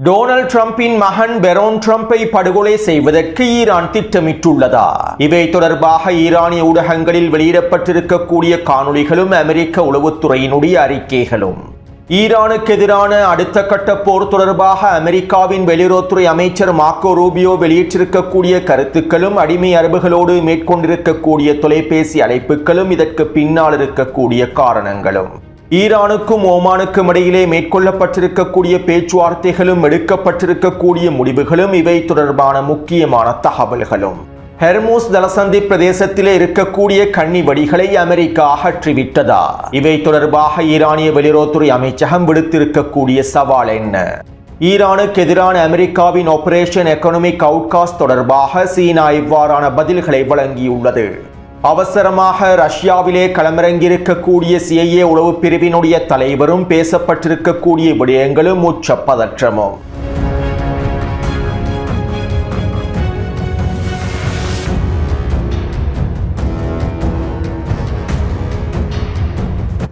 Donald டிரம்பின் மகன் Peron டிரம்பை படுகொலை செய்வதற்கு ஈரான் திட்டமிட்டுள்ளதா? இவை தொடர்பாக ஈரானிய ஊடகங்களில் வெளியிடப்பட்டிருக்கக்கூடிய காணொளிகளும் அமெரிக்க உளவுத்துறையினுடைய அறிக்கைகளும். ஈரானுக்கு எதிரான அடுத்த கட்ட போர் தொடர்பாக அமெரிக்காவின் வெளியுறவுத்துறை அமைச்சர் மார்க்கோ ரூபியோ வெளியிட்டிருக்கக்கூடிய கருத்துக்களும் அடிமை அரபுகளோடு மேற்கொண்டிருக்கக்கூடிய தொலைபேசி அழைப்புகளும் இதற்கு பின்னால் இருக்கக்கூடிய காரணங்களும். ஈரானுக்கும் ஓமானுக்கும் இடையிலே மேற்கொள்ளப்பட்டிருக்கக்கூடிய பேச்சுவார்த்தைகளும் எடுக்கப்பட்டிருக்கக்கூடிய முடிவுகளும் இவை தொடர்பான முக்கியமான தகவல்களும். ஹெர்மூஸ் ஜலசந்தி பிரதேசத்திலே இருக்கக்கூடிய கன்னி வெடிகளை அமெரிக்கா அகற்றிவிட்டதா? இவை தொடர்பாக ஈரானிய வெளியுறவுத்துறை அமைச்சகம் விடுத்திருக்கக்கூடிய சவால் என்ன? ஈரானுக்கு எதிரான அமெரிக்காவின் ஆபரேஷன் எக்கனாமிக் அவுட்காஸ்ட் தொடர்பாக சீனா இவ்வாறான பதில்களை வழங்கியுள்ளது. அவசரமாக ரஷ்யாவிலே களமிறங்கியிருக்கக்கூடிய CIA உளவு பிரிவினுடைய தலைவரும் பேசப்பட்டிருக்கக்கூடிய விடயங்களும் உச்ச பதற்றமும்.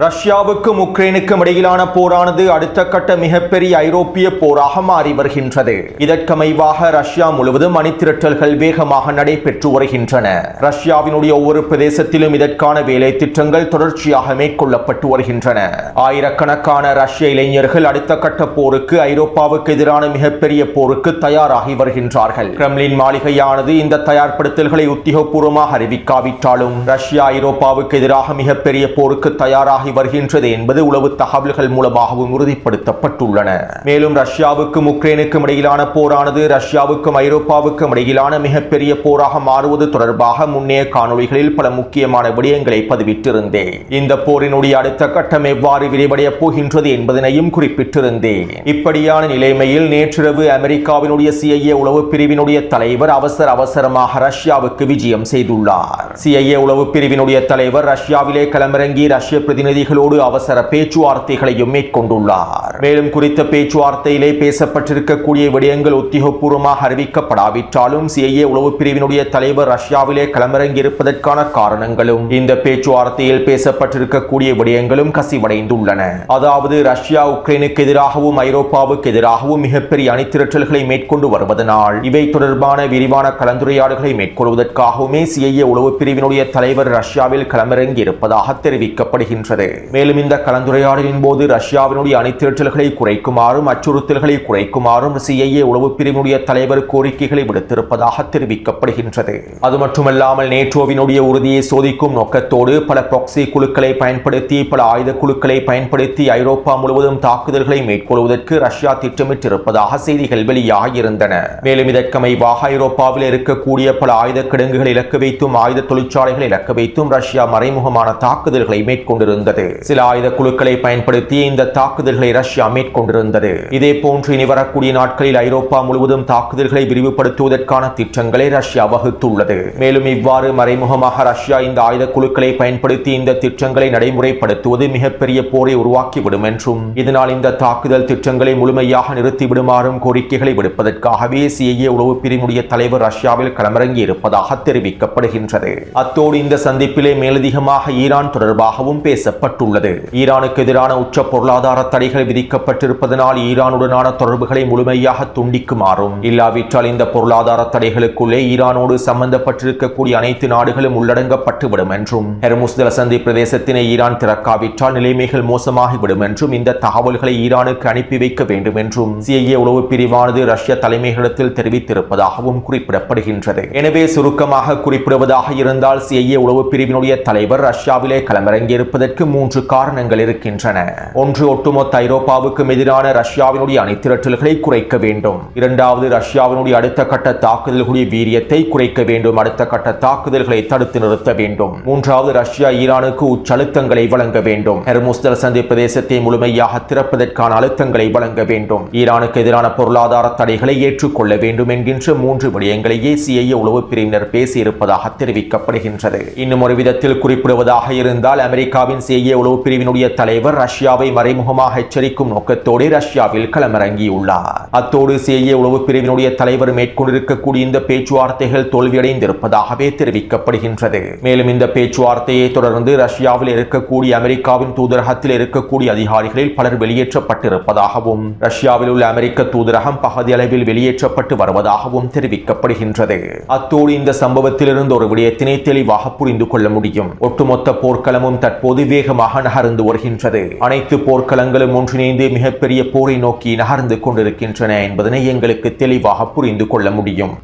ரஷ்யாவுக்கும் உக்ரைனுக்கும் இடையிலான போரானது அடுத்த கட்ட மிகப்பெரிய ஐரோப்பிய போராக மாறி வருகின்றது. இதற்கமைவாக ரஷ்யா முழுவதும் அணிதிரட்டல்கள் வேகமாக நடைபெற்று வருகின்றன. ரஷ்யாவினுடைய ஒவ்வொரு பிரதேசத்திலும் இதற்கான வேலை திட்டங்கள் தொடர்ச்சியாக மேற்கொள்ளப்பட்டு வருகின்றன. ஆயிரக்கணக்கான ரஷ்ய இளைஞர்கள் அடுத்த கட்ட போருக்கு, ஐரோப்பாவுக்கு எதிரான மிகப்பெரிய போருக்கு தயாராகி வருகின்றார்கள். கிரெம்ளின் மாளிகையானது இந்த தயார்படுத்தல்களை உத்தியோகபூர்வமாக அறிவிக்காவிட்டாலும் ரஷ்யா ஐரோப்பாவுக்கு எதிராக மிகப்பெரிய போருக்கு தயாராக வருகின்றது என்பது உளவு தகவல்கள் மூலமாகவும் உறுதிப்படுத்தப்பட்டுள்ளன. மேலும் ரஷ்யாவுக்கும் உக்ரைனுக்கும் இடையிலான போரானது ரஷ்யாவுக்கும் ஐரோப்பாவுக்கும் இடையிலான மிகப்பெரிய போராக மாறுவது தொடர்பாக முன்னைய காணொளிகளில் பல முக்கியமான விடயங்களை பதிவிட்டிருந்தேன். இந்த போரினுடைய அடுத்த கட்டம் எவ்வாறு விரிவடைய போகின்றது என்பதனையும் குறிப்பிட்டிருந்தேன். இப்படியான நிலைமையில் நேற்றிரவு அமெரிக்காவினுடைய CIA உளவு பிரிவினுடைய தலைவர் அவசரமாக ரஷ்யாவுக்கு விஜயம் செய்துள்ளார். CIA உளவு பிரிவினுடைய தலைவர் ரஷ்யாவிலே களமிறங்கி ரஷ்ய பிரதிநிதிகளோடு அவசர பேச்சுவார்த்தைகளையும் மேற்கொண்டுள்ளார். மேலும் குறித்த பேச்சுவார்த்தையிலே பேசப்பட்டிருக்கக்கூடிய விடயங்கள் உத்தியோகபூர்வமாக அறிவிக்கப்படாவிட்டாலும் CIA உளவு பிரிவினுடைய தலைவர் ரஷ்யாவிலே களமிறங்கி இருப்பதற்கான காரணங்களும் இந்த பேச்சுவார்த்தையில் பேசப்பட்டிருக்கக்கூடிய விடயங்களும் கசிவடைந்துள்ளன. அதாவது ரஷ்யா உக்ரைனுக்கு எதிராகவும் ஐரோப்பாவுக்கு எதிராகவும் மிகப்பெரிய அணிதிரட்டல்களை மேற்கொண்டு வருவதனால் இவை தொடர்பான விரிவான கலந்துரையாடல்களை மேற்கொள்வதற்காகவுமே CIA உளவு பிரிவினுடைய தலைவர் ரஷ்யாவில் களமிறங்கி இருப்பதாக தெரிவிக்கப்படுகின்றது. மேலும் இந்த கலந்துரையாடலின் போது ரஷ்யாவினுடைய அணிதிரட்டல்களை குறைக்குமாறும் அச்சுறுத்தல்களை குறைக்குமாறும் CIA உளவு பிரிவினுடைய தலைவர் கோரிக்கைகளை விடுத்திருப்பதாக தெரிவிக்கப்படுகின்றது. அது மட்டுமல்லாமல் நேட்டோவினுடைய உறுதியை சோதிக்கும் நோக்கத்தோடு பல ப்ராக்ஸி குழுக்களை பயன்படுத்தி, பல ஆயுத குழுக்களை பயன்படுத்தி ஐரோப்பா முழுவதும் தாக்குதல்களை மேற்கொள்வதற்கு ரஷ்யா திட்டமிட்டிருப்பதாக செய்திகள் வெளியாகியிருந்தன. மேலும் இதற்கமைவாக ஐரோப்பாவில் இருக்கக்கூடிய பல ஆயுத கிடங்குகளை இலக்கு வைத்தும் ஆயுத தொழிற்சாலைகளை இலக்கு வைத்தும் ரஷ்யா மறைமுகமான தாக்குதல்களை மேற்கொண்டிருந்தது. சில ஆயுத குழுக்களை பயன்படுத்தி இந்த தாக்குதல்களை ரஷ்யா மேற்கொண்டிருந்தது. இதே போன்று இனி வரக்கூடிய நாட்களில் ஐரோப்பா முழுவதும் தாக்குதல்களை விரிவுபடுத்துவதற்கான திட்டங்களை ரஷ்யா வகுத்துள்ளது. மேலும் இவ்வாறு மறைமுகமாக ரஷ்யா இந்த ஆயுத குழுக்களை பயன்படுத்தி இந்த திட்டங்களை நடைமுறைப்படுத்துவது மிகப்பெரிய போரை உருவாக்கிவிடும் என்றும் இதனால் இந்த தாக்குதல் திட்டங்களை முழுமையாக நிறுத்திவிடுமாறும் கோரிக்கைகளை விடுப்பதற்காகவே CIA உளவு பிரிவினுடைய தலைவர் ரஷ்யாவில் களமிறங்கி இருப்பதாக தெரிவிக்கப்படுகின்றது. அத்தோடு இந்த சந்திப்பிலே மேலதிகமாக ஈரான் தொடர்பாகவும் பேசப்பட்டுள்ளது. ஈரானுக்கு எதிரான உச்ச பொருளாதார தடைகள் விதிக்கப்பட்டிருப்பதனால் ஈரானுடனான தொடர்புகளை முழுமையாக துண்டிக்குமாறும், இல்லாவிட்டால் இந்த பொருளாதார தடைகளுக்குள்ளே ஈரானோடு சம்பந்தப்பட்டிருக்கக்கூடிய அனைத்து நாடுகளும் உள்ளடங்கப்பட்டுவிடும் என்றும், ஹெர்முஸ் ஜலசந்தி பிரதேசத்தினை ஈரான் திறக்காவிட்டால் நிலைமைகள் மோசமாகிவிடும் என்றும் இந்த தகவல்களை ஈரானுக்கு அனுப்பி வைக்க வேண்டும் என்றும் CIA உளவு பிரிவானது ரஷ்ய தலைமையிடத்தில் தெரிவித்திருப்பதாகவும் குறிப்பிடப்படுகின்றது. எனவே சுருக்கமாக குறிப்பிடுவதாக இருந்தால் CIA உளவு பிரிவினுடைய தலைவர் ரஷ்யாவிலே களமிறங்கியிருப்பதற்கு 3 காரணங்கள் இருக்கின்றன. ஒன்று, ஒட்டுமொத்த ஐரோப்பாவுக்கும் எதிரான ரஷ்யாவினுடைய அணிதிரட்டல்களை குறைக்க வேண்டும். இரண்டாவது, ரஷ்யாவினுடைய அடுத்த கட்ட தாக்குதல்களுடைய வீரியத்தை குறைக்க வேண்டும். அடுத்த கட்ட தாக்குதல்களை தடுத்து நிறுத்த வேண்டும். மூன்றாவது, ரஷ்யா ஈரானுக்கு உச்சழுத்தங்களை வழங்க வேண்டும். ஹெர்முஸ் ஜலசந்தி பிரதேசத்தை முழுமையாக திறப்பதற்கான அழுத்தங்களை வழங்க வேண்டும். ஈரானுக்கு எதிரான பொருளாதார தடைகளை ஏற்றுக்கொள்ள வேண்டும் என்கின்ற 3 விடயங்களையே CIA உளவு பிரிவினர் பேசியிருப்பதாக தெரிவிக்கப்படுகின்றது. இன்னும் ஒரு விதத்தில் குறிப்பிடுவதாக இருந்தால் அமெரிக்காவின் CIA CIA உளவு பிரிவினுடைய தலைவர் ரஷ்யாவை மறைமுகமாக எச்சரிக்கும் நோக்கத்தோடு ரஷ்யாவில் களமிறங்கியுள்ளார். அத்தோடு CIA உளவு பிரிவினுடைய தலைவர் மேற்கொண்டிருக்கக்கூடிய இந்த பேச்சுவார்த்தைகள் தோல்வியடைந்திருப்பதாகவே தெரிவிக்கப்படுகின்றது. மேலும் இந்த பேச்சுவார்த்தையை தொடர்ந்து ரஷ்யாவில் இருக்கக்கூடிய அமெரிக்காவின் தூதரகத்தில் இருக்கக்கூடிய அதிகாரிகளில் பலர் வெளியேற்றப்பட்டிருப்பதாகவும் ரஷ்யாவில் உள்ள அமெரிக்க தூதரகம் பகுதி அளவில் வெளியேற்றப்பட்டு வருவதாகவும் தெரிவிக்கப்படுகின்றது. அத்தோடு இந்த சம்பவத்திலிருந்து ஒரு விடயத்தினை தெளிவாக புரிந்து கொள்ள முடியும். ஒட்டுமொத்த போர்க்களமும் தற்போது வேகமாக நகர்ந்து வருகின்றது. அனைத்து போர்க்களங்களும் ஒன்றிணைந்து மிகப்பெரிய போரை நோக்கி நகர்ந்து கொண்டிருக்கின்றன என்பதனை எங்களுக்கு தெளிவாக புரிந்து கொள்ள முடியும்.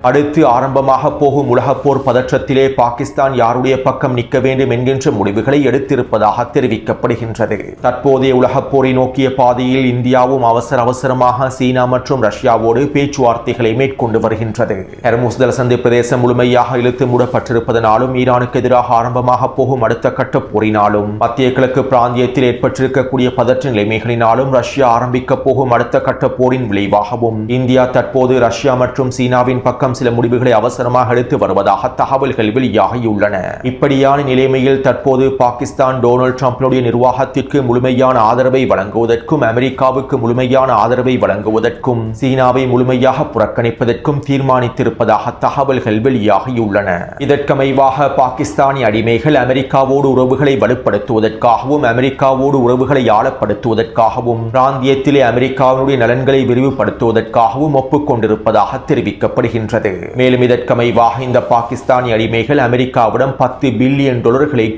அடுத்து ஆரம்பமாக போகும் உலகப் போர் பதற்றத்திலே பாகிஸ்தான் யாருடைய பக்கம் நிற்க வேண்டும் என்கின்ற முடிவுகளை எடுத்திருப்பதாக தெரிவிக்கப்படுகின்றது. தற்போதைய உலகப் போரை நோக்கிய பாதையில் இந்தியாவும் அவசரமாக சீனா மற்றும் ரஷ்யாவோடு பேச்சுவார்த்தைகளை மேற்கொண்டு வருகின்றது. ஹெர்முஸ் ஜலசந்தி பிரதேசம் முழுமையாக இழுத்து மூடப்பட்டிருப்பதனாலும் ஈரானுக்கு எதிராக ஆரம்பமாக போகும் அடுத்த கட்ட போரினாலும் மத்திய கிழக்கு பிராந்தியத்தில் ஏற்பட்டிருக்கக்கூடிய பதற்ற நிலைமைகளினாலும் ரஷ்யா ஆரம்பிக்க போகும் அடுத்த கட்ட போரின் விளைவாகவும் இந்தியா தற்போது ரஷ்யா மற்றும் சீனாவின் பக்கம் சில முடிவுகளை அவசரமாக எடுத்து வருவதாக தகவல்கள் வெளியாகியுள்ளன. இப்படியான நிலைமையில் தற்போது பாகிஸ்தான் டொனால்ட் ட்ரம்பினுடைய நிர்வாகத்திற்கு முழுமையான ஆதரவை வழங்குவதற்கும் அமெரிக்காவுக்கு முழுமையான ஆதரவை வழங்குவதற்கும் சீனாவை முழுமையாக புறக்கணிப்பதற்கும் தீர்மானித்திருப்பதாக தகவல்கள் வெளியாகியுள்ளன. இதற்கமைவாக பாகிஸ்தானி அடிமைகள் அமெரிக்காவோடு உறவுகளை வலுப்படுத்துவதற்காகவும் அமெரிக்காவோடு உறவுகளை ஆழப்படுத்துவதற்காகவும் பிராந்தியத்திலே அமெரிக்காவினுடைய நலன்களை விரிவுபடுத்துவதற்காகவும் ஒப்புக்கொண்டிருப்பதாக தெரிவிக்கப்படுகின்றது. மேலும் இதற்கமைவாக இந்த பாகிஸ்தானி அடிமைகள் அமெரிக்காவிடம் $10 பில்லியன்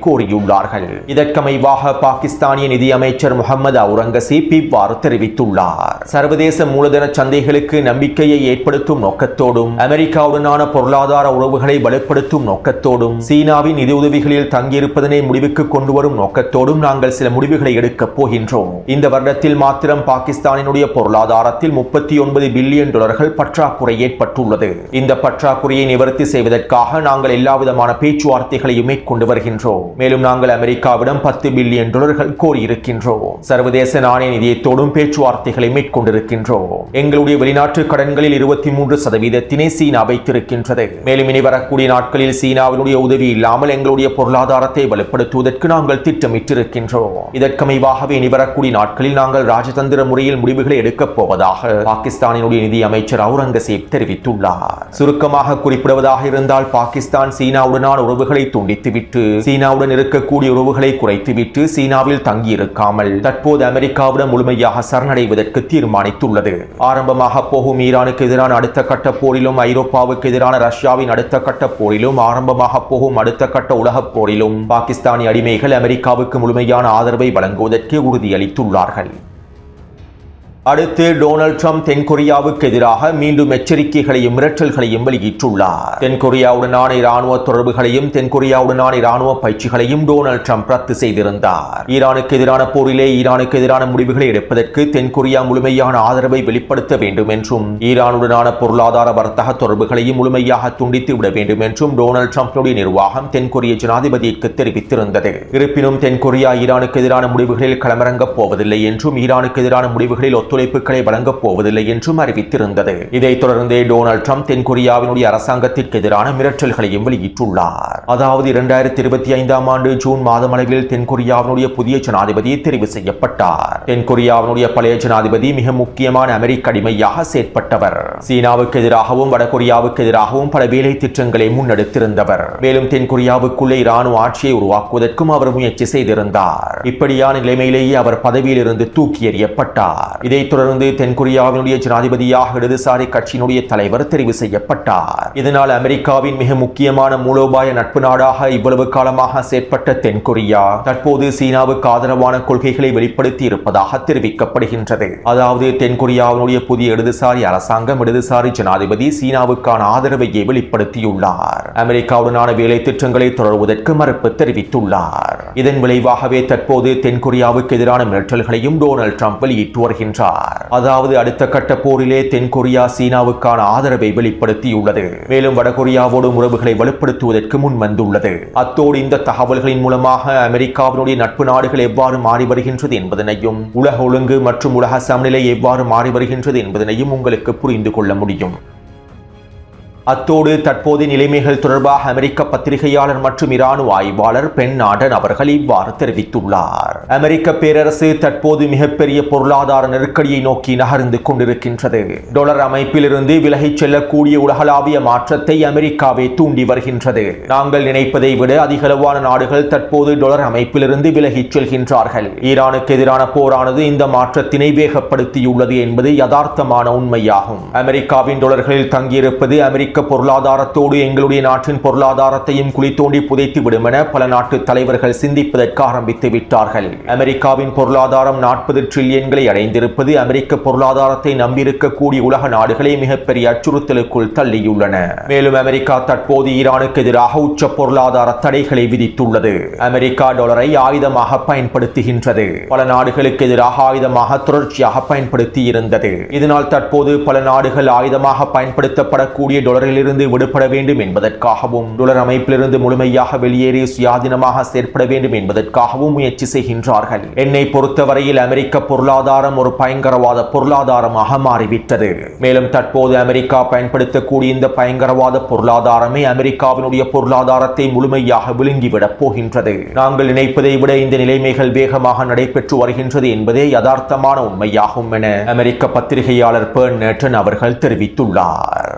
கோரியுள்ளார்கள். இதற்கமைவாக பாகிஸ்தானிய நிதி அமைச்சர் முகமது அவுரங்கசீப் இவ்வாறு தெரிவித்துள்ளார். சர்வதேச மூலதன சந்தைகளுக்கு நம்பிக்கையை ஏற்படுத்தும் நோக்கத்தோடும் அமெரிக்காவுடனான பொருளாதார உறவுகளை வலுப்படுத்தும் நோக்கத்தோடும் சீனாவின் நிதியுதவிகளில் தங்கியிருப்பதனை முடிவுக்கு கொண்டு வரும் நோக்கத்தோடும் நாங்கள் சில முடிவுகளை எடுக்கப் போகின்றோம். இந்த வருடத்தில் மாத்திரம் பாகிஸ்தானினுடைய பொருளாதாரத்தில் $39 பில்லியன் பற்றாக்குறை ஏற்பட்டுள்ளது. இந்த பற்றாக்குறையை நிவர்த்தி செய்வதற்காக நாங்கள் எல்லாவிதமான பேச்சுவார்த்தைகளையும் மேற்கொண்டு வருகின்றோம். மேலும் நாங்கள் அமெரிக்காவிடம் $10 பில்லியன் கோரியிருக்கின்றோம். சர்வதேச நாணய நிதியத்தோடும் பேச்சுவார்த்தைகளை மேற்கொண்டிருக்கின்றோம். எங்களுடைய வெளிநாட்டு கடன்களில் 23% சீனா வைத்திருக்கின்றது. மேலும் இனி வரக்கூடிய நாட்களில் சீனாவினுடைய உதவி இல்லாமல் எங்களுடைய பொருளாதாரத்தை வலுப்படுத்துவதற்கு நாங்கள் திட்டமிட்டிருக்கின்றோம். இதற்கமைவாகவே இனி வரக்கூடிய நாட்களில் நாங்கள் ராஜதந்திர முறையில் முடிவுகளை எடுக்கப் போவதாக பாகிஸ்தானினுடைய நிதி அமைச்சர் அவுரங்கசீப் தெரிவித்துள்ளார். சுருக்கமாக குறிப்பிடுவதாக இருந்தால் பாகிஸ்தான் சீனாவுடனான உறவுகளை துண்டித்துவிட்டு சீனாவுடன் இருக்கக்கூடிய உறவுகளை குறைத்துவிட்டு சீனாவில் தங்கியிருக்காமல் தற்போது அமெரிக்காவுடன் முழுமையாக சரணடைவதற்கு தீர்மானித்துள்ளது. ஆரம்பமாக போகும் ஈரானுக்கு எதிரான அடுத்த கட்ட போரிலும் ஐரோப்பாவுக்கு எதிரான ரஷ்யாவின் அடுத்த கட்ட போரிலும் ஆரம்பமாக போகும் அடுத்த கட்ட உலகப் போரிலும் பாகிஸ்தானி அடிமைகள் அமெரிக்காவுக்கு முழுமையான ஆதரவை வழங்குவதற்கு உறுதியளித்துள்ளார்கள். அடுத்து டொனால்ட் ட்ரம்ப் தென்கொரியாவுக்கு எதிராக மீண்டும் எச்சரிக்கைகளையும் மிரட்டல்களையும் வெளியிட்டுள்ளார். தென்கொரியாவுடனான இராணுவ தொடர்புகளையும் தென்கொரியாவுடனான இராணுவ பயிற்சிகளையும் டொனால்ட் ட்ரம்ப் ரத்து செய்திருந்தார். ஈரானுக்கு எதிரான போரிலே ஈரானுக்கு எதிரான முடிவுகளை எடுப்பதற்கு தென்கொரியா முழுமையான ஆதரவை வெளிப்படுத்த வேண்டும் என்றும் ஈரானுடனான பொருளாதார வர்த்தக தொடர்புகளையும் முழுமையாக துண்டித்து விட வேண்டும் என்றும் டொனால்ட் ட்ரம்பினுடைய நிர்வாகம் தென்கொரிய ஜனாதிபதிக்கு தெரிவித்திருந்தது. இருப்பினும் தென்கொரியா ஈரானுக்கு எதிரான முடிவுகளில் களமிறங்கப் போவதில்லை என்றும் ஈரானுக்கு எதிரான முடிவுகளில் ஒத்துழைப்புகளை வழங்கப் போவதில்லை என்றும் அறிவித்திருந்தது. இதைத் தொடர்ந்தே டொனால்ட் ட்ரம்ப் தென்கொரியாவினுடைய அரசாங்கத்திற்கு எதிரான மிரட்டல்களையும் வெளியிட்டுள்ளார். அதாவது 2025 ஆண்டு ஜூன் மாதம் அளவில் தென்கொரியாவினுடைய புதிய ஜனாதிபதி தெரிவு செய்யப்பட்டார். தென்கொரியாவினுடைய பழைய ஜனாதிபதி மிக முக்கியமான அமெரிக்க அடிமையாக செயற்பட்டவர். சீனாவுக்கு எதிராகவும் வடகொரியாவுக்கு எதிராகவும் பல வேலை திட்டங்களை முன்னெடுத்திருந்தவர். மேலும் தென்கொரியாவுக்குள்ளே இராணுவ ஆட்சியை உருவாக்குவதற்கும் அவர் முயற்சி செய்திருந்தார். இப்படியான நிலைமையிலேயே அவர் பதவியில் இருந்து தூக்கி எறியப்பட்டார். இதைத் தொடர்ந்து தென்கொரியாவினுடைய ஜனாதிபதியாக இடதுசாரி கட்சியினுடைய தலைவர் தெரிவு செய்யப்பட்டார். இதனால் அமெரிக்காவின் மிக முக்கியமான மூலோபாய நட்பு நாடாக இவ்வளவு காலமாக செயற்பட்ட தென்கொரியா தற்போது சீனாவுக்கு ஆதரவான கொள்கைகளை வெளிப்படுத்தி இருப்பதாக தெரிவிக்கப்படுகின்றது. அதாவது தென்கொரியாவினுடைய புதிய இடதுசாரி அரசாங்கம் இடதுசாரி ஜனாதிபதி சீனாவுக்கான ஆதரவையே வெளிப்படுத்தியுள்ளார். அமெரிக்காவுடனான வேலை திட்டங்களை தொடர்வதற்கு மறுப்பு தெரிவித்துள்ளார். இதன் விளைவாகவே தற்போது தென்கொரியாவுக்கு எதிரான மிரட்டல்களையும் டொனால்ட் ட்ரம்ப் வெளியிட்டு வருகின்றார். அதாவது அடுத்த கட்ட போரிலே தென்கொரியா சீனாவுக்கான ஆதரவை வெளிப்படுத்தியுள்ளது. மேலும் வடகொரியாவோடு உறவுகளை வலுப்படுத்துவதற்கு முன் வந்துள்ளது. அத்தோடு இந்த தகவல்களின் மூலமாக அமெரிக்காவினுடைய நட்பு நாடுகள் எவ்வாறு மாறி வருகின்றது என்பதனையும் உலக ஒழுங்கு மற்றும் உலக சமநிலை எவ்வாறு மாறி வருகின்றது என்பதனையும் உங்களுக்கு புரிந்து கொள்ள முடியும். அத்தோடு தற்போது நிலைமைகள் தொடர்பாக அமெரிக்க பத்திரிகையாளர் மற்றும் இராணுவ ஆய்வாளர் பென் நாடன் அவர்கள் இவ்வாறு தெரிவித்துள்ளார். அமெரிக்க பேரரசு தற்போது மிகப்பெரிய பொருளாதார நெருக்கடியை நோக்கி நகர்ந்து கொண்டிருக்கின்றது. டாலர் அமைப்பிலிருந்து விலகிச் செல்லக்கூடிய உலகளாவிய மாற்றத்தை அமெரிக்காவே தூண்டி வருகின்றது. நாங்கள் நினைப்பதை விட அதிகளவான நாடுகள் தற்போது டாலர் அமைப்பிலிருந்து விலகிச் செல்கின்றார்கள். ஈரானுக்கு எதிரான போரானது இந்த மாற்றத்தினை வேகப்படுத்தியுள்ளது என்பது யதார்த்தமான உண்மையாகும். அமெரிக்காவின் டாலர்களில் தங்கியிருப்பது அமெரிக்க பொருளாதாரத்தோடு எங்களுடைய நாட்டின் பொருளாதாரத்தையும் குழி தோண்டி புதைத்து விடும் என பல நாட்டு தலைவர்கள் சிந்திப்பதற்கு ஆரம்பித்து விட்டார்கள். அமெரிக்காவின் பொருளாதாரம் 40 டிரில்லியன்களை அடைந்திருப்பது அமெரிக்க பொருளாதாரத்தை நம்பியிருக்கக்கூடிய உலக நாடுகளை மிகப்பெரிய அச்சுறுத்தலுக்குள் தள்ளியுள்ளன. மேலும் அமெரிக்கா தற்போது ஈரானுக்கு எதிராக உச்ச பொருளாதார தடைகளை விதித்துள்ளது. அமெரிக்கா டாலரை ஆயுதமாக பயன்படுத்துகின்றது. பல நாடுகளுக்கு எதிராக ஆயுதமாக தொடர்ச்சியாக பயன்படுத்தி இருந்தது. இதனால் தற்போது பல நாடுகள் ஆயுதமாக பயன்படுத்தப்படக்கூடிய டாலரில் இருந்து விடுபட வேண்டும் என்பதற்காகவும் டாலர் அமைப்பிலிருந்து முழுமையாக வெளியேறி சுயாதீனமாக செயற்பட வேண்டும் என்பதற்காகவும் முயற்சி செய்கின்றார்கள். என்னை பொறுத்தவரையில் அமெரிக்க பொருளாதாரம் ஒரு பயங்கரவாத பொருளாதாரமாக மாறிவிட்டது. மேலும் தற்போது அமெரிக்கா பயன்படுத்தக்கூடிய இந்த பயங்கரவாத பொருளாதாரமே அமெரிக்காவினுடைய பொருளாதாரத்தை முழுமையாக விழுங்கிவிடப் போகின்றது. நாங்கள் நினைப்பதை விட இந்த நிலைமைகள் வேகமாக நடைபெற்று வருகின்றது என்பதே யதார்த்தமான உண்மையாகும் என அமெரிக்க பத்திரிகையாளர் பெர்ன் நேட்டன் அவர்கள் தெரிவித்துள்ளார்.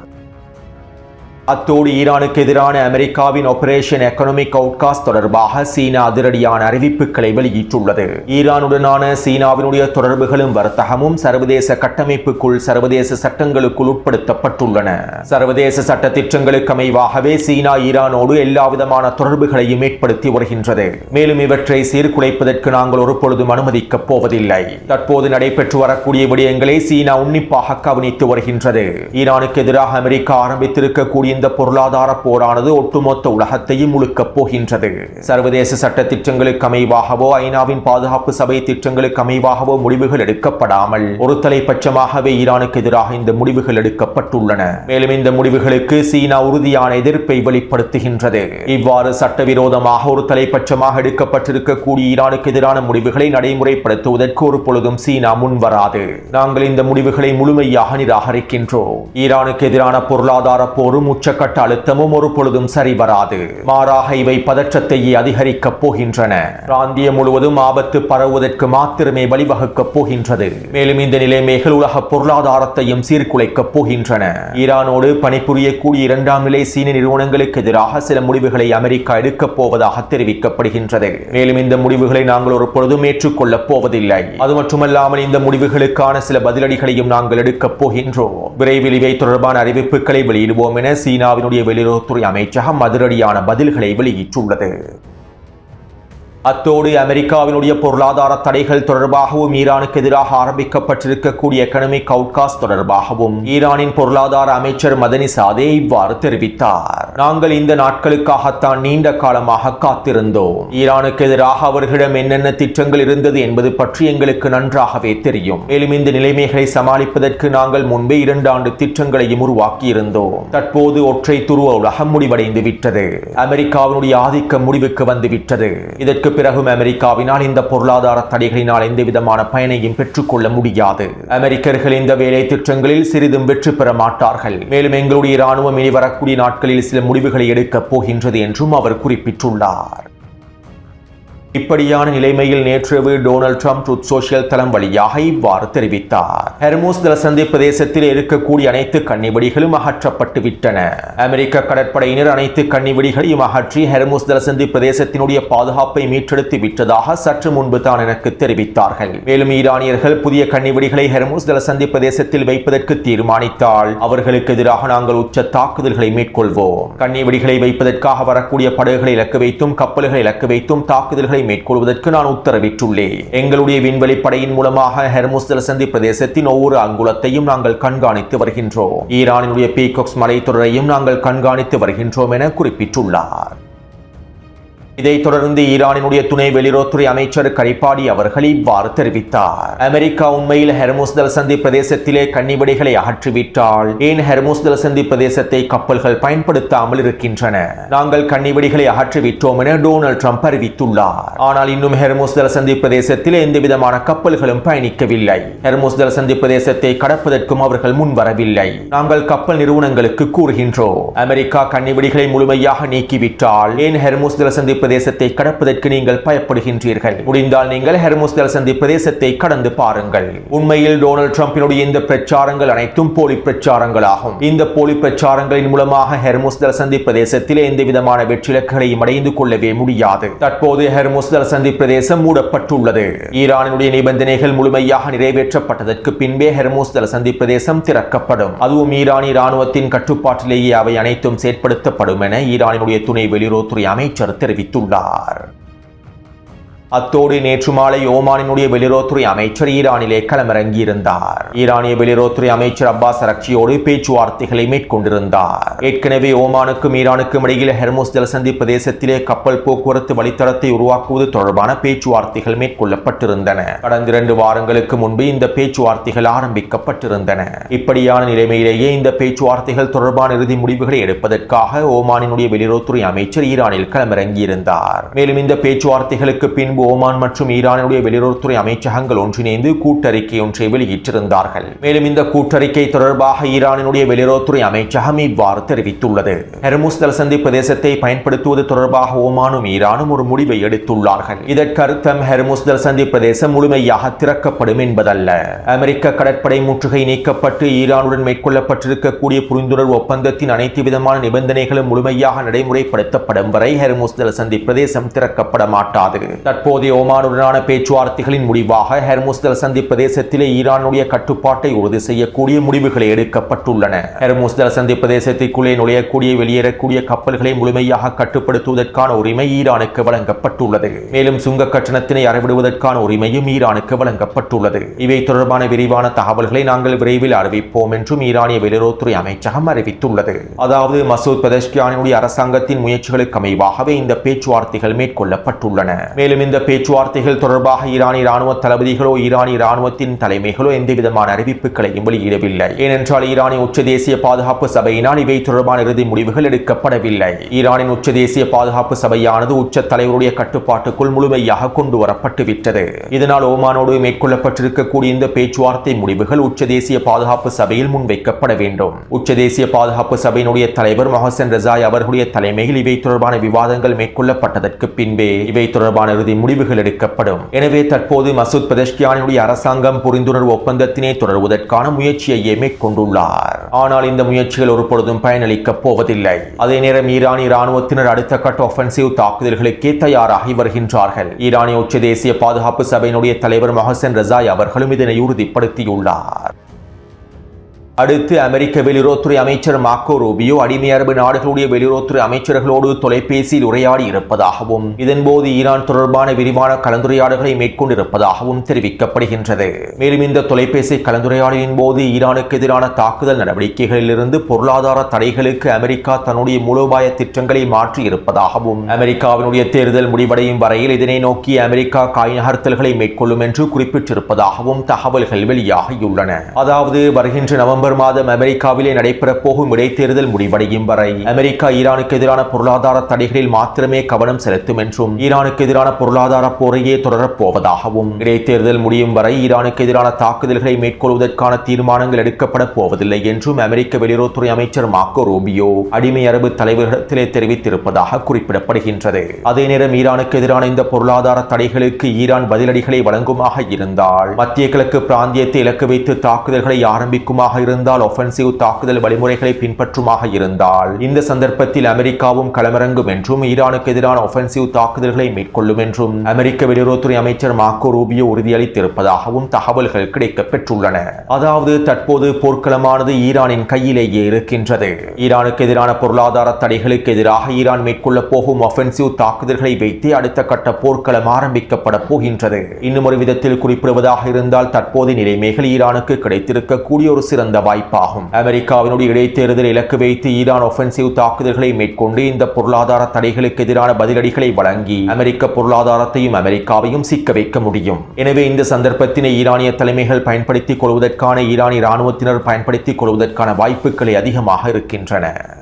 அத்தோடு ஈரானுக்கு எதிரான அமெரிக்காவின் ஆபரேஷன் எக்கனாமிக் அவுட்காஸ்ட் தொடர்பாக சீனா அதிரடியான அறிவிப்புகளை வெளியிட்டுள்ளது. ஈரானுடனான சீனாவினுடைய தொடர்புகளும் வர்த்தகமும் சர்வதேச கட்டமைப்புக்குள் சர்வதேச சட்டங்களுக்குள் உட்படுத்தப்பட்டுள்ளன. சர்வதேச சட்ட திட்டங்களுக்கு அமைவாகவே சீனா ஈரானோடு எல்லாவிதமான தொடர்புகளையும் ஏற்படுத்தி வருகின்றது. மேலும் இவற்றை சீர்குலைப்பதற்கு நாங்கள் ஒரு பொழுதும் அனுமதிக்கப் போவதில்லை. தற்போது நடைபெற்று வரக்கூடிய விடயங்களை சீனா உன்னிப்பாக கவனித்து வருகின்றது. ஈரானுக்கு எதிராக அமெரிக்கா ஆரம்பித்திருக்கக்கூடிய இந்த பொருளாதார போரானது ஒட்டுமொத்த உலகத்தையும் முழுக்கப் போகின்றது. சர்வதேச சட்ட திட்டங்களுக்கு அமைவாகவோ ஐநாவின் பாதுகாப்பு சபை திட்டங்களுக்கு அமைவாகவோ முடிவுகள் எடுக்கப்படாமல் ஒரு தலைப்பட்சமாகவே ஈரானுக்கு எதிராக இந்த முடிவுகள் எடுக்கப்பட்டுள்ளன. மேலும் இந்த முடிவுகளுக்கு சீனா உறுதியான எதிர்ப்பை வெளிப்படுத்துகின்றது. இவ்வாறு சட்டவிரோதமாக ஒரு தலைப்பட்சமாக எடுக்கப்பட்டிருக்கக்கூடிய ஈரானுக்கு எதிரான முடிவுகளை நடைமுறைப்படுத்துவதற்கு ஒரு பொழுதும் சீனா முன்வராது. நாங்கள் இந்த முடிவுகளை முழுமையாக நிராகரிக்கின்றோம். ஈரானுக்கு எதிரான பொருளாதார போரும் உச்சக்கட்ட அழுத்தமும் ஒரு பொழுதும் சரிவராது. மாறாக இவை பதற்றத்தையே அதிகரிக்கப் போகின்றன. பிராந்தியம் முழுவதும் ஆபத்து பரவுவதற்கு மாத்திரமே வழிவகுக்கப் போகின்றது. மேலும் இந்த நிலைமைகள் உலக பொருளாதாரத்தையும் சீர்குலைக்கப் போகின்றன. ஈரானோடு பணிபுரியக்கூடிய 2ஆம் நிலை சீன நிறுவனங்களுக்கு எதிராக சில முடிவுகளை அமெரிக்கா எடுக்கப் போவதாக தெரிவிக்கப்படுகின்றது. மேலும் இந்த முடிவுகளை நாங்கள் ஒரு பொழுதும் ஏற்றுக்கொள்ளப் போவதில்லை. அது மட்டுமல்லாமல் இந்த முடிவுகளுக்கான சில பதிலடிகளையும் நாங்கள் எடுக்கப் போகின்றோம். விரைவில் இவை தொடர்பான அறிவிப்புகளை வெளியிடுவோம் என சீனாவினுடைய வெளியுறவுத்துறை அமைச்சகம் அதிரடியான பதில்களை வெளியிட்டுள்ளது. அத்தோடு அமெரிக்காவினுடைய பொருளாதார தடைகள் தொடர்பாகவும் ஈரானுக்கு எதிராக ஆரம்பிக்கப்பட்டிருக்கக்கூடிய எக்கனாமிக் அவுட்காஸ்ட் தொடர்பாகவும் ஈரானின் பொருளாதார அமைச்சர் மதனி சாதே இவ்வாறு தெரிவித்தார். நாங்கள் இந்த நாட்களுக்காகத்தான் நீண்ட காலமாக காத்திருந்தோம். ஈரானுக்கு எதிராக அவர்களிடம் என்னென்ன திட்டங்கள் இருந்தது என்பது பற்றி எங்களுக்கு நன்றாகவே தெரியும். மேலும் இந்த நிலைமைகளை சமாளிப்பதற்கு நாங்கள் முன்பே 2 ஆண்டு திட்டங்களையும் உருவாக்கியிருந்தோம். தற்போது ஒற்றை துருவ உலகம் முடிவடைந்து விட்டது. அமெரிக்காவினுடைய ஆதிக்கம் முடிவுக்கு வந்துவிட்டது. இதற்கு பிறகும் அமெரிக்காவினால் இந்த பொருளாதார தடைகளினால் எந்த விதமான பயனையும் பெற்றுக்கொள்ள முடியாது. அமெரிக்கர்கள் இந்த வேலை திட்டங்களில் சிறிதும் வெற்றி பெற மாட்டார்கள். மேலும் எங்களுடைய இராணுவம் இனி வரக்கூடிய நாட்களில் சில முடிவுகளை எடுக்கப் போகின்றது என்றும் அவர் குறிப்பிட்டுள்ளார். இப்படியான நிலைமையில் நேற்றிரவு டொனால்ட் ட்ரம்ப் ட்ரூத் சோஷியல் தளம் வழியாக இவ்வாறு தெரிவித்தார். ஹெர்முஸ் ஜலசந்தி பிரதேசத்தில் இருக்கக்கூடிய அனைத்து கன்னிவெடிகளும் அகற்றப்பட்டு விட்டன. அமெரிக்க கடற்படையினர் அனைத்து கன்னிவெடிகளையும் அகற்றி ஹெர்முஸ் ஜலசந்தி பிரதேசத்தினுடைய பாதுகாப்பை மீட்டெடுத்து விட்டதாக சற்று முன்பு தான் எனக்கு தெரிவித்தார்கள். மேலும் ஈரானியர்கள் புதிய கன்னிவெடிகளை ஹெர்முஸ் ஜலசந்தி பிரதேசத்தில் வைப்பதற்கு தீர்மானித்தால் அவர்களுக்கு எதிராக நாங்கள் உச்ச தாக்குதல்களை மேற்கொள்வோம். கன்னிவெடிகளை வைப்பதற்காக வரக்கூடிய படகுகளை இலக்கு வைத்தும் கப்பல்களை இலக்கு வைத்தும் தாக்குதல்களை மேற்கொள்வதற்கு நான் உத்தரவிட்டுள்ளேன். எங்களுடைய விண்வெளி படையின் மூலமாக ஹெர்முஸ் ஜலசந்தி பிரதேசத்தின் ஒவ்வொரு அங்குலத்தையும் நாங்கள் கண்காணித்து வருகின்றோம். ஈரானினுடைய பீகாக்ஸ் மலைத்தொடரையும் நாங்கள் கண்காணித்து வருகின்றோம் என குறிப்பிட்டுள்ளார். இதைத் தொடர்ந்து ஈரானினுடைய துணை வெளியுறவுத்துறை அமைச்சர் கரிபாடி அவர்கள் இவ்வாறு தெரிவித்தார். அமெரிக்கா உண்மையில் ஹெர்முஸ் ஜலசந்தி பிரதேசத்திலே கன்னிவெடிகளை அகற்றிவிட்டால் ஏன் ஹெர்முஸ் ஜலசந்தி பிரதேசத்தை கப்பல்கள் பயன்படுத்தாமல் இருக்கின்றன? நாங்கள் கன்னிவெடிகளை அகற்றிவிட்டோம் என டொனால்ட் ட்ரம்ப் அறிவித்துள்ளார். ஆனால் இன்னும் ஹெர்முஸ் ஜலசந்தி பிரதேசத்தில் எந்த விதமான கப்பல்களும் பயணிக்கவில்லை. ஹெர்முஸ் ஜலசந்தி பிரதேசத்தை கடப்பதற்கும் அவர்கள் முன்வரவில்லை. நாங்கள் கப்பல் நிறுவனங்களுக்கு கூறுகின்றோம், அமெரிக்கா கன்னிவெடிகளை முழுமையாக நீக்கிவிட்டால் ஏன் ஹெர்முஸ் ஜலசந்தி பிரதேசத்தை கடப்பதற்கு நீங்கள் பயப்படுகின்றீர்கள்? முடிந்தால் நீங்கள் ஹெர்முஸ் ஜலசந்தி பிரதேசத்தை கடந்து பாருங்கள். உண்மையில் டொனால்ட் ட்ரம்பினுடைய இந்த பிரச்சாரங்கள் அனைத்தும் போலி பிரச்சாரங்களாகும். இந்த போலி பிரச்சாரங்களின் மூலமாக ஹெர்முஸ் ஜலசந்தி பிரதேசத்தில் எந்த விதமான வெற்றிலக்குகளையும் அடைந்து கொள்ளவே முடியாது. தற்போது ஹெர்முஸ் ஜலசந்தி பிரதேசம் மூடப்பட்டுள்ளது. ஈரானினுடைய நிபந்தனைகள் முழுமையாக நிறைவேற்றப்பட்டதற்கு பின்பே ஹெர்முஸ் ஜலசந்தி பிரதேசம் திறக்கப்படும். அதுவும் ஈரானிய ராணுவத்தின் கட்டுப்பாட்டிலேயே அவை அனைத்தும் செயற்படுத்தப்படும் என ஈரானினுடைய துணை வெளியுறவுத்துறை அமைச்சர் தெரிவித்துள்ளார். அத்தோடு நேற்று மாலை ஓமானினுடைய வெளியுறவுத்துறை அமைச்சர் ஈரானிலே களமிறங்கியிருந்தார். ஈரானிய வெளியுறவுத்துறை அமைச்சர் அப்பாஸ் அரக்சியோடு பேச்சுவார்த்தைகளை மேற்கொண்டிருந்தார். ஏற்கனவே ஓமானுக்கும் ஈரானுக்கும் இடையில் ஹெர்முஸ் ஜலசந்தி பிரதேசத்திலே கப்பல் போக்குவரத்து வழித்தடத்தை உருவாக்குவது தொடர்பான பேச்சுவார்த்தைகள் மேற்கொள்ளப்பட்டிருந்தன. கடந்த 2 வாரங்களுக்கு முன்பு இந்த பேச்சுவார்த்தைகள் ஆரம்பிக்கப்பட்டிருந்தன. இப்படியான நிலைமையிலேயே இந்த பேச்சுவார்த்தைகள் தொடர்பான இறுதி முடிவுகளை எடுப்பதற்காக ஓமானினுடைய வெளியுறவுத்துறை அமைச்சர் ஈரானில் களமிறங்கியிருந்தார். மேலும் இந்த பேச்சுவார்த்தைகளுக்கு பின் ஓமான் மற்றும் ஈரானுடைய வெளியுறவுத்துறை அமைச்சகங்கள் ஒன்றிணைந்து கூட்டறிக்கை ஒன்றை வெளியிட்டிருந்தார்கள். மேலும் இந்த கூட்டறிக்கை தொடர்பாக ஈரானுடைய வெளியுறவுத்துறை அமைச்சகம் இவ்வாறு தெரிவித்துள்ளது. ஹெர்முஸ் ஜலசந்தி பிரதேசத்தை பயன்படுத்துவது தொடர்பாக ஓமானும் ஈரானும் ஒரு முடிவை எடுத்துள்ளார்கள். இதற்கு அர்த்தம் ஹெர்முஸ் ஜலசந்தி பிரதேசம் முழுமையாக திறக்கப்படும் என்பதல்ல. அமெரிக்க கடற்படை முற்றுகை நீக்கப்பட்டு ஈரானுடன் மேற்கொள்ளப்பட்டிருக்கக்கூடிய புரிந்துணர்வு ஒப்பந்தத்தின் அனைத்து விதமான நிபந்தனைகளும் முழுமையாக நடைமுறைப்படுத்தப்படும் வரை ஹெர்முஸ் ஜலசந்தி பிரதேசம் திறக்கப்பட மாட்டாது. தற்போதைய ஓமானுடனான பேச்சுவார்த்தைகளின் முடிவாக ஹெர்முஸ் ஜலசந்தி பிரதேசத்திலே ஈரானுடைய கட்டுப்பாட்டை உறுதி செய்யக்கூடிய முடிவுகளை எடுக்கப்பட்டுள்ளன. ஹெர்முஸ் ஜலசந்தி பிரதேசத்திற்குள்ளே நுழையக்கூடிய வெளியேறக்கூடிய கப்பல்களை முழுமையாக கட்டுப்படுத்துவதற்கான உரிமை ஈரானுக்கு வழங்கப்பட்டுள்ளது. மேலும் சுங்க கட்டணத்தினை அறவிடுவதற்கான உரிமையும் ஈரானுக்கு வழங்கப்பட்டுள்ளது. இவை தொடர்பான விரிவான தகவல்களை நாங்கள் விரைவில் அறிவிப்போம் என்றும் ஈரானிய வெளியுறவுத்துறை அமைச்சகம் அறிவித்துள்ளது. அதாவது மசூத் பெதஷ்கியானுடைய அரசாங்கத்தின் முயற்சிகளுக்கு அமைவாகவே இந்த பேச்சுவார்த்தைகள் மேற்கொள்ளப்பட்டுள்ளன. மேலும் இந்த பேச்சுவார்த்தைகள் தொடர்பாக ஈரானிய ராணுவ தளபதிகளோ ஈரானிய ராணுவத்தின் தலைமைகளோ எந்த விதமான அறிவிப்புகளையும் வெளியிடவில்லை. ஏனென்றால் ஈரானிய உச்ச தேசிய பாதுகாப்பு சபையினால் இவை தொடர்பான இறுதி முடிவுகள் எடுக்கப்படவில்லை. ஈரானின் உச்ச தேசிய பாதுகாப்பு சபையானது உச்ச தலைவருடைய கட்டுப்பாட்டுக்குள் முழுமையாக கொண்டு வரப்பட்டுவிட்டது. இதனால் ஓமானோடு மேற்கொள்ளப்பட்டிருக்கக்கூடிய இந்த பேச்சுவார்த்தை முடிவுகள் உச்ச தேசிய பாதுகாப்பு சபையில் முன்வைக்கப்பட வேண்டும். உச்ச தேசிய பாதுகாப்பு சபையினுடைய தலைவர் மொஹசன் ரஜாய் அவர்களுடைய தலைமையில் இவை தொடர்பான விவாதங்கள் மேற்கொள்ளப்பட்டதற்கு பின்பே இவை தொடர்பான இறுதி முடிவுகள் எடுக்கப்படும். எனவே தற்போது மசூத் பெதஷ்கியானுடைய அரசாங்கம் புரிந்துணர்வு ஒப்பந்தத்தினை தொடர்வதற்கான முயற்சியை மேற்கொண்டுள்ளார். ஆனால் இந்த முயற்சிகள் ஒருபொழுதும் பயனளிக்கப் போவதில்லை. அதே நேரம் ஈரானிய ராணுவத்தினர் அடுத்த கட்ட ஒஃபென்சிவ் தாக்குதல்களுக்கே தயாராகி வருகின்றார்கள். ஈரானிய உச்ச தேசிய பாதுகாப்பு சபையினுடைய தலைவர் மொஹசன் ரஜாய் அவர்களும் இதனை உறுதிப்படுத்தியுள்ளார். அடுத்து அமெரிக்க வெளியுறவுத்துறை அமைச்சர் மார்க்கோ ரூபியோ அடிமை அரபு நாடுகளுடைய வெளியுறவுத்துறை அமைச்சர்களோடு தொலைபேசியில் உரையாடி இருப்பதாகவும் இதன்போது ஈரான் தொடர்பான விரிவான கலந்துரையாடல்களை மேற்கொண்டிருப்பதாகவும் தெரிவிக்கப்படுகின்றது. மேலும் இந்த தொலைபேசி கலந்துரையாடலின் போது ஈரானுக்கு எதிரான தாக்குதல் நடவடிக்கைகளிலிருந்து பொருளாதார தடைகளுக்கு அமெரிக்கா தன்னுடைய மூலோபாய திட்டங்களை மாற்றி இருப்பதாகவும் அமெரிக்காவினுடைய தேர்தல் முடிவடையும் வரையில் இதனை நோக்கி அமெரிக்கா காய் நகர்த்தல்களை மேற்கொள்ளும் என்று குறிப்பிட்டிருப்பதாகவும் தகவல்கள் வெளியாகியுள்ளன. அதாவது வருகின்ற நவம்பர் மாதம் அமெரிக்காவிலே நடைபெற போகும் இடைத்தேர்தல் முடிவடையும் வரை அமெரிக்கா ஈரானுக்கு எதிரான பொருளாதார தடைகளில் மாத்திரமே கவனம் செலுத்தும் என்றும் ஈரானுக்கு எதிரான பொருளாதார போரையே தொடரப் போவதாகவும் இடைத்தேர்தல் முடியும் வரை ஈரானுக்கு எதிரான தாக்குதல்களை மேற்கொள்வதற்கான தீர்மானங்கள் எடுக்கப்பட போவதில்லை என்றும் அமெரிக்க வெளியுறவுத்துறை அமைச்சர் மார்க்கோ ரூபியோ அடிமை அரபு தலைவர்களிடத்திலே தெரிவித்திருப்பதாக குறிப்பிடப்படுகின்றது. அதே நேரம் ஈரானுக்கு எதிரான இந்த பொருளாதார தடைகளுக்கு ஈரான் பதிலடிகளை வழங்குமாக இருந்தால் மத்திய கிழக்கு பிராந்தியத்தை இலக்கு வைத்து தாக்குதல்களை ஆரம்பிக்குமாக இருந்தால் ஒஃபென்சிவ் தாக்குதல் வழிமுறைகளை பின்பற்றுமாக இருந்தால் இந்த சந்தர்ப்பத்தில் அமெரிக்காவும் களமிறங்கும் என்றும் ஈரானுக்கு எதிரான ஒஃபென்சிவ் தாக்குதல்களை மேற்கொள்ளும் என்றும் அமெரிக்க வெளியுறவுத்துறை அமைச்சர் மார்க்கோ ரூபியோ உறுதியளித்திருப்பதாகவும் தகவல்கள் கிடைக்கப்பெற்றுள்ளன. அதாவது தற்போது போர்க்களமானது ஈரானின் கையிலேயே இருக்கின்றது. ஈரானுக்கு எதிரான பொருளாதார தடைகளுக்கு எதிராக ஈரான் மேற்கொள்ள போகும் ஒஃபென்சிவ் தாக்குதல்களை வைத்து அடுத்த கட்ட போர்க்களம் ஆரம்பிக்கப்பட போகின்றது. இன்னும் ஒரு விதத்தில் குறிப்பிடுவதாக இருந்தால் தற்போது நிலைமைகள் ஈரானுக்கு கிடைத்திருக்கக்கூடிய ஒரு சிறந்த வாய்ப்பாகும். அமெரிக்காவினுடைய இடைத்தேர்தல் இலக்கு வைத்து ஈரான் ஒஃபென்சிவ் தாக்குதல்களை மேற்கொண்டு இந்த பொருளாதார தடைகளுக்கு எதிரான பதிலடிகளை வழங்கி அமெரிக்க பொருளாதாரத்தையும் அமெரிக்காவையும் சிக்க வைக்க முடியும். எனவே இந்த சந்தர்ப்பத்தினை ஈரானிய தலைமைகள் பயன்படுத்திக் கொள்வதற்கான ஈரானிய இராணுவத்தினர் பயன்படுத்திக் கொள்வதற்கான வாய்ப்புகளை அதிகமாக இருக்கின்றன.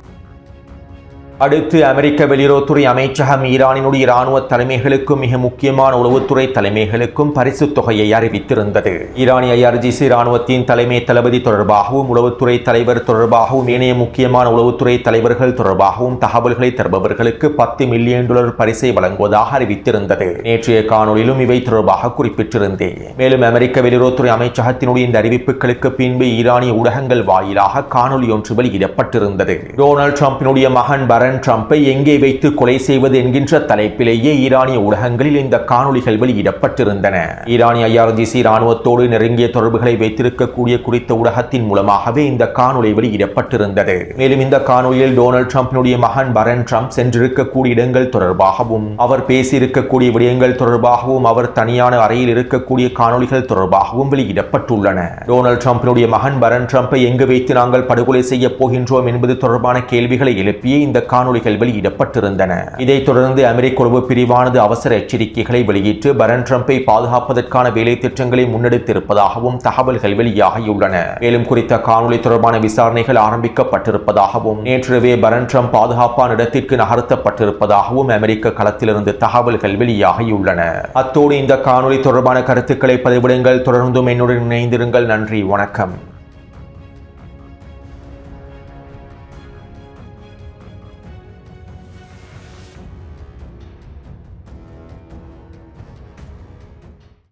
அடுத்து அமெரிக்க வெளியுறவுத்துறை அமைச்சகம் ஈரானினுடைய இராணுவ தலைமைகளுக்கும் மிக முக்கியமான உளவுத்துறை தலைமைகளுக்கும் பரிசுத் தொகையை அறிவித்திருந்தது. ஈரானிய IRGC இராணுவத்தின் தலைமை தளபதி தொடர்பாகவும் உளவுத்துறை தலைவர் தொடர்பாகவும் ஏனைய முக்கியமான உளவுத்துறை தலைவர்கள் தொடர்பாகவும் தகவல்களை தருபவர்களுக்கு $10 மில்லியன் பரிசை வழங்குவதாக அறிவித்திருந்தது. நேற்றைய காணொலியிலும் இவை தொடர்பாக குறிப்பிட்டிருந்தேன். மேலும் அமெரிக்க வெளியுறவுத்துறை அமைச்சகத்தினுடைய இந்த அறிவிப்புகளுக்கு பின்பு ஈரானிய ஊடகங்கள் வாயிலாக காணொலி ஒன்று வெளியிடப்பட்டிருந்தது. டொனால்ட் ட்ரம்பினுடைய மகன் ட்ரம்பை எங்கே வைத்து கொலை செய்வது என்கின்ற தலைப்பிலேயே ஈரானிய ஊடகங்களில் இந்த காணொலிகள் வெளியிடப்பட்டிருந்தன. ஈரானிய IRGC இராணுவத்தோடு நெருங்கிய தொடர்புகளை வைத்திருக்கக்கூடிய குறித்த ஊடகத்தின் மூலமாகவே இந்த காணொலி வெளியிடப்பட்டிருந்தது. மேலும் இந்த காணொலியில் டொனால்ட் ட்ரம்பினுடைய மகன் ட்ரம்ப் சென்றிருக்கக்கூடிய இடங்கள் தொடர்பாகவும் அவர் பேசியிருக்கக்கூடிய விடயங்கள் தொடர்பாகவும் அவர் தனியான அறையில் இருக்கக்கூடிய காணொலிகள் தொடர்பாகவும் வெளியிடப்பட்டுள்ளன. டொனால்ட் ட்ரம்பினுடைய மகன் ட்ரம்பை எங்கு வைத்து நாங்கள் படுகொலை செய்ய போகின்றோம் என்பது தொடர்பான கேள்விகளை எழுப்பிய இந்த காணொலிகள் வெளியிடப்பட்டிருந்தன. இதைத் தொடர்ந்து அமெரிக்க உளவு பிரிவானது அவசர எச்சரிக்கைகளை வெளியிட்டு ட்ரம்பை பாதுகாப்பதற்கான வேலை திட்டங்களை முன்னெடுத்திருப்பதாகவும் தகவல்கள் வெளியாகியுள்ளன. மேலும் குறித்த காணொலி தொடர்பான விசாரணைகள் ஆரம்பிக்கப்பட்டிருப்பதாகவும் நேற்றிரவே ட்ரம்ப் பாதுகாப்பான இடத்திற்கு நகர்த்தப்பட்டிருப்பதாகவும் அமெரிக்க களத்திலிருந்து தகவல்கள் வெளியாகியுள்ளன. அத்தோடு இந்த காணொலி தொடர்பான கருத்துக்களை பதிவிடுங்கள். தொடர்ந்தும் என்னுடன் இணைந்திருங்கள். நன்றி, வணக்கம்.